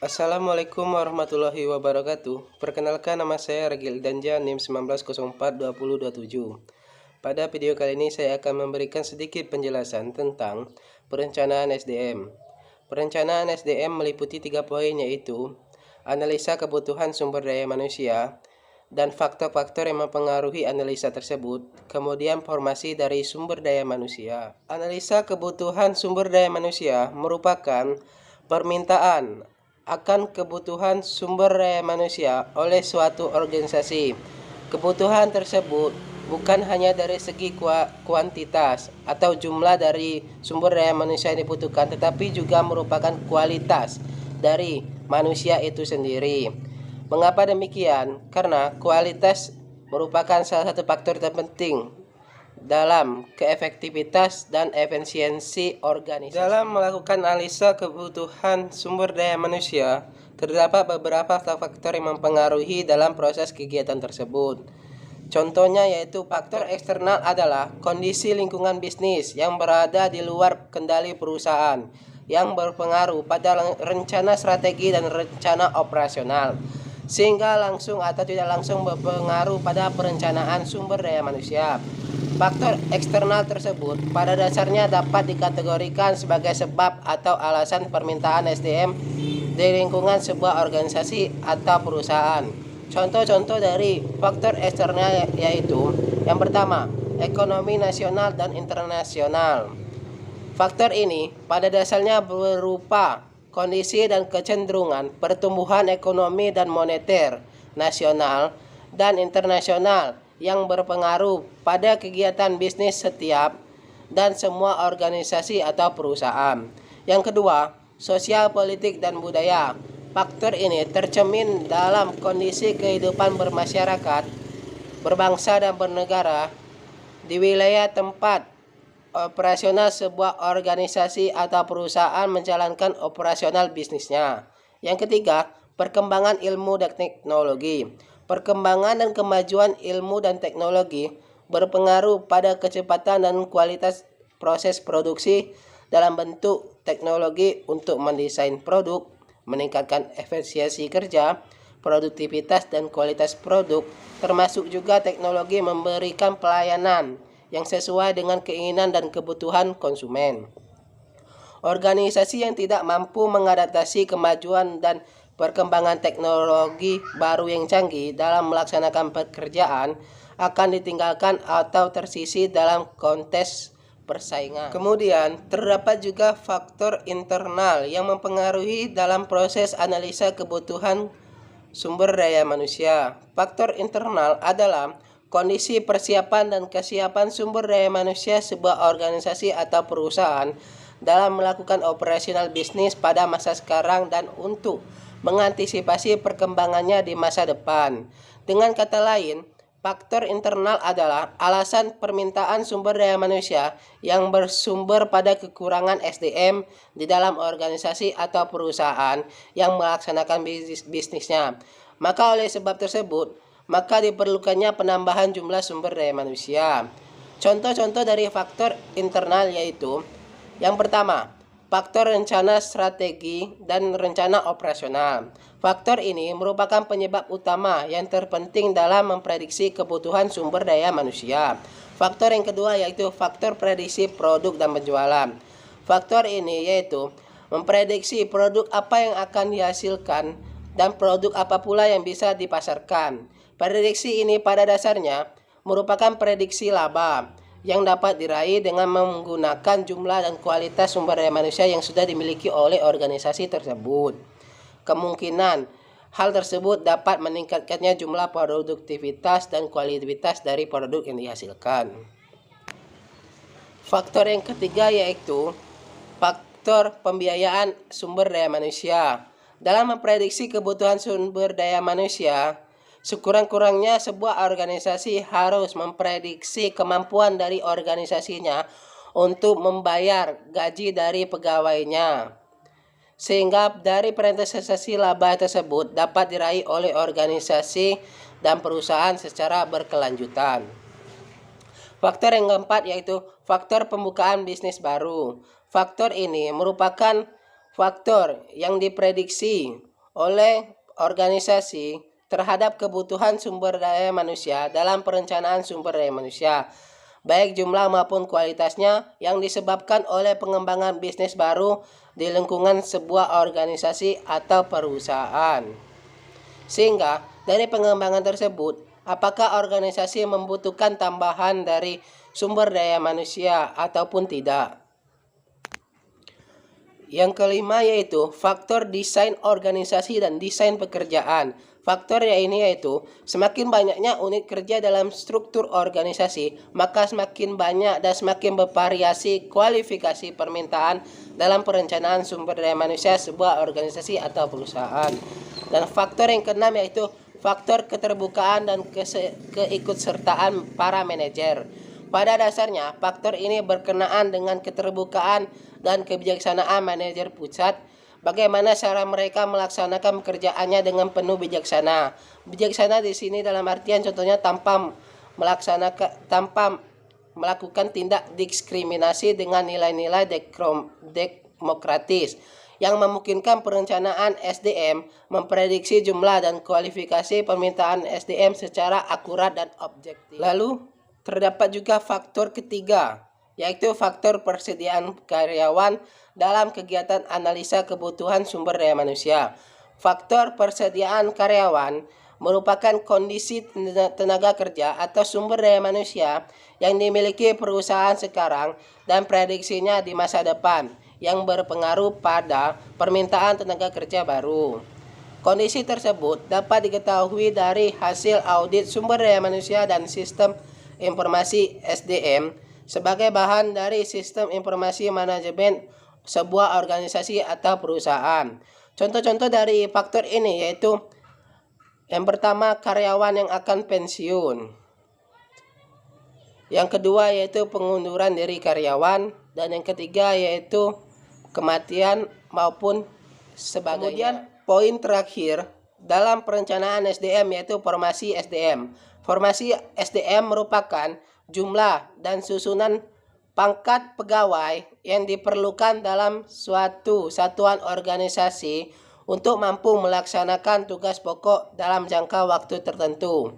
Assalamualaikum warahmatullahi wabarakatuh. Perkenalkan, nama saya Regil Danja, NIM 19042027. Pada video kali ini saya akan memberikan sedikit penjelasan tentang perencanaan SDM. Perencanaan SDM meliputi 3 poin, yaitu analisa kebutuhan sumber daya manusia dan faktor-faktor yang mempengaruhi analisa tersebut, kemudian formasi dari sumber daya manusia. Analisa kebutuhan sumber daya manusia merupakan permintaan akan kebutuhan sumber daya manusia oleh suatu organisasi. Kebutuhan tersebut bukan hanya dari segi kuantitas atau jumlah dari sumber daya manusia yang dibutuhkan, tetapi juga merupakan kualitas dari manusia itu sendiri. Mengapa demikian? Karena kualitas merupakan salah satu faktor terpenting dalam keefektivitas dan efisiensi organisasi. Dalam melakukan analisa kebutuhan sumber daya manusia, terdapat beberapa faktor yang mempengaruhi dalam proses kegiatan tersebut. Contohnya yaitu faktor eksternal adalah kondisi lingkungan bisnis yang berada di luar kendali perusahaan, yang berpengaruh pada rencana strategi dan rencana operasional, sehingga langsung atau tidak langsung berpengaruh pada perencanaan sumber daya manusia. Faktor eksternal tersebut pada dasarnya dapat dikategorikan sebagai sebab atau alasan permintaan SDM di lingkungan sebuah organisasi atau perusahaan. Contoh-contoh dari faktor eksternal yaitu: yang pertama, ekonomi nasional dan internasional. Faktor ini pada dasarnya berupa kondisi dan kecenderungan pertumbuhan ekonomi dan moneter nasional dan internasional yang berpengaruh pada kegiatan bisnis setiap dan semua organisasi atau perusahaan. Yang kedua, sosial, politik, dan budaya. Faktor ini tercermin dalam kondisi kehidupan bermasyarakat, berbangsa, dan bernegara di wilayah tempat operasional sebuah organisasi atau perusahaan menjalankan operasional bisnisnya. Yang ketiga, perkembangan ilmu dan teknologi. Perkembangan dan kemajuan ilmu dan teknologi berpengaruh pada kecepatan dan kualitas proses produksi dalam bentuk teknologi untuk mendesain produk, meningkatkan efisiensi kerja, produktivitas dan kualitas produk, termasuk juga teknologi memberikan pelayanan yang sesuai dengan keinginan dan kebutuhan konsumen. Organisasi yang tidak mampu mengadaptasi kemajuan dan perkembangan teknologi baru yang canggih dalam melaksanakan pekerjaan akan ditinggalkan atau tersisih dalam konteks persaingan. Kemudian, terdapat juga faktor internal yang mempengaruhi dalam proses analisa kebutuhan sumber daya manusia. Faktor internal adalah kondisi persiapan dan kesiapan sumber daya manusia sebuah organisasi atau perusahaan dalam melakukan operasional bisnis pada masa sekarang dan untuk mengantisipasi perkembangannya di masa depan. Dengan kata lain, faktor internal adalah alasan permintaan sumber daya manusia yang bersumber pada kekurangan SDM di dalam organisasi atau perusahaan yang melaksanakan bisnisnya. Maka oleh sebab tersebut, maka diperlukannya penambahan jumlah sumber daya manusia. Contoh-contoh dari faktor internal yaitu: yang pertama, faktor rencana strategi dan rencana operasional. Faktor ini merupakan penyebab utama yang terpenting dalam memprediksi kebutuhan sumber daya manusia. Faktor yang kedua yaitu faktor prediksi produk dan penjualan. Faktor ini yaitu memprediksi produk apa yang akan dihasilkan dan produk apa pula yang bisa dipasarkan. Prediksi ini pada dasarnya merupakan prediksi laba yang dapat diraih dengan menggunakan jumlah dan kualitas sumber daya manusia yang sudah dimiliki oleh organisasi tersebut. Kemungkinan hal tersebut dapat meningkatkannya jumlah produktivitas dan kualitas dari produk yang dihasilkan. Faktor yang ketiga yaitu faktor pembiayaan sumber daya manusia. Dalam memprediksi kebutuhan sumber daya manusia, sekurang-kurangnya sebuah organisasi harus memprediksi kemampuan dari organisasinya untuk membayar gaji dari pegawainya, sehingga dari presentasi laba tersebut dapat diraih oleh organisasi dan perusahaan secara berkelanjutan. Faktor yang keempat yaitu faktor pembukaan bisnis baru. Faktor ini merupakan faktor yang diprediksi oleh organisasi terhadap kebutuhan sumber daya manusia dalam perencanaan sumber daya manusia, baik jumlah maupun kualitasnya, yang disebabkan oleh pengembangan bisnis baru di lingkungan sebuah organisasi atau perusahaan. Sehingga dari pengembangan tersebut, apakah organisasi membutuhkan tambahan dari sumber daya manusia ataupun tidak. Yang kelima yaitu faktor desain organisasi dan desain pekerjaan. Faktor ini yaitu semakin banyaknya unit kerja dalam struktur organisasi, maka semakin banyak dan semakin bervariasi kualifikasi permintaan dalam perencanaan sumber daya manusia sebuah organisasi atau perusahaan. Dan faktor yang keenam yaitu faktor keterbukaan dan keikutsertaan para manajer. Pada dasarnya, faktor ini berkenaan dengan keterbukaan dan kebijaksanaan manajer pusat, bagaimana cara mereka melaksanakan pekerjaannya dengan penuh bijaksana. Bijaksana di sini dalam artian contohnya tanpa melakukan tindak diskriminasi dengan nilai-nilai demokratis yang memungkinkan perencanaan SDM memprediksi jumlah dan kualifikasi permintaan SDM secara akurat dan objektif. Lalu terdapat juga faktor ketiga, yaitu faktor persediaan karyawan dalam kegiatan analisa kebutuhan sumber daya manusia. Faktor persediaan karyawan merupakan kondisi tenaga kerja atau sumber daya manusia yang dimiliki perusahaan sekarang dan prediksinya di masa depan yang berpengaruh pada permintaan tenaga kerja baru. Kondisi tersebut dapat diketahui dari hasil audit sumber daya manusia dan sistem informasi SDM sebagai bahan dari sistem informasi manajemen sebuah organisasi atau perusahaan. Contoh-contoh dari faktor ini yaitu yang pertama, karyawan yang akan pensiun. Yang kedua yaitu pengunduran diri karyawan, dan yang ketiga yaitu kematian maupun sebagainya. Kemudian poin terakhir dalam perencanaan SDM yaitu formasi SDM. Formasi SDM merupakan jumlah dan susunan pangkat pegawai yang diperlukan dalam suatu satuan organisasi untuk mampu melaksanakan tugas pokok dalam jangka waktu tertentu.